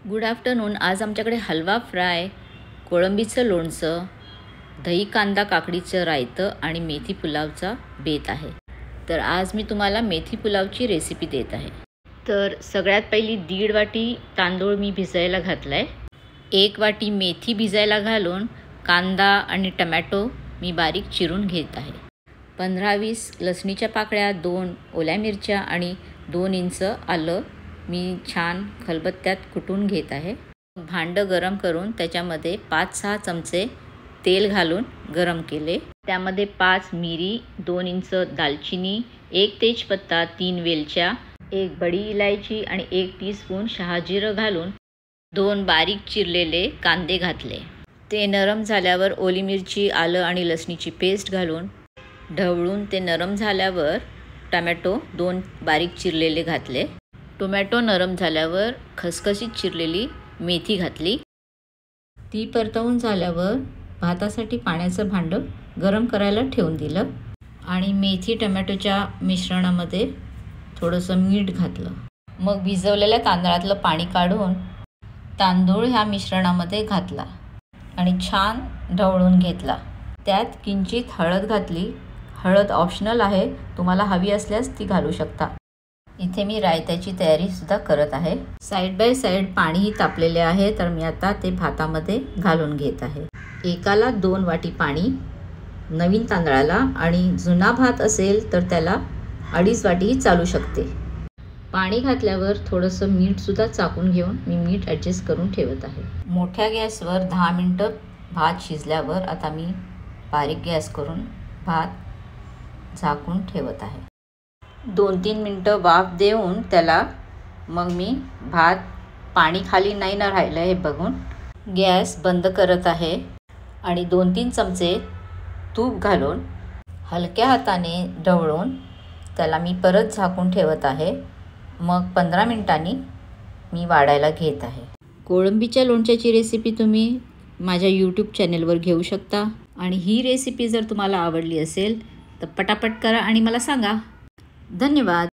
Good afternoon. आज आमच्याकडे हलवा fry, कोळंबीचं लोणचं, दही कांदा काकडीचं रायतं आणि मेथी पुलावचा बेत आहे. तर आज मी तुम्हाला मेथी पुलावची रेसिपी देत आहे. तर सगळ्यात पहिली 1.5 वाटी तांदूळ मी भिजायला घातला आहे. 1 वाटी मेथी भिजायला घालून कांदा आणि टमॅटो मी बारीक चिरून घेत आहे. 15-20 लसणीच्या पाकळ्या, 2 ओल्या मिरच्या आणि 2 इंच आलं मी छान खलबत्त्यात कुटून घेत आहे. भांडं गरम करून त्याच्यामध्ये 5-6 चमचे तेल घालून गरम केले. त्यामध्ये 5 मिरी, 2 इंच दालचिनी, 1 तेजपत्ता, 3 वेलच्या, 1 बडी इलायची आणि 1 टीस्पून शहाजिरं घालून 2 बारीक चिरलेले कांदे घातले. ते नरम झाल्यावर ओली मिरची, आलं आणि लसणीची पेस्ट घालून ढवळून ते नरम झाल्यावर टमॅटो 2 बारीक चिरलेले घातले. टोमॅटो नरम झाल्यावर खसखसीत चिरलेली मेथी घातली. ती परतवून झाल्यावर भातासाठी पाण्याचं भांडं गरम करायला ठेवून दिलं आणि मेथी टमॅटोच्या मिश्रणामध्ये थोडंसं मीठ घातलं. मग भिजवलेल्या तांदळातलं पाणी काढून तांदूळ ह्या मिश्रणामध्ये घातला आणि छान ढवळून घेतला. त्यात किंचित हळद घातली. हळद ऑप्शनल आहे, तुम्हाला हवी असल्यास ती घालू शकता. इथे मी रायत्याची तयारीसुद्धा करत आहे. साईड बाय साईड पाणीही तापलेले आहे, तर मी आता ते भातामध्ये घालून घेत आहे. एकाला 2 वाटी पाणी नवीन तांदळाला, आणि जुना भात असेल तर त्याला 2.5 वाटीही चालू शकते. पाणी घातल्यावर थोडंसं मीठसुद्धा चाकून घेऊन मी मीठ ॲडजस्ट करून ठेवत आहे. मोठ्या गॅसवर 10 मिनटं भात शिजल्यावर आता मी बारीक गॅस करून भात झाकून ठेवत आहे. 2-3 मिनटं वाफ देऊन त्याला मग मी भात पाणी खाली नाही ना राहिलं हे बघून गॅस बंद करत आहे आणि 2-3 चमचे तूप घालून हलक्या हाताने ढवळून त्याला मी परत झाकून ठेवत आहे. मग 15 मिनिटांनी मी वाढायला घेत आहे. कोळंबीच्या लोणच्याची रेसिपी तुम्ही माझ्या यूट्यूब चॅनेलवर घेऊ शकता, आणि ही रेसिपी जर तुम्हाला आवडली असेल तर पटापट करा आणि मला सांगा. धन्यवाद.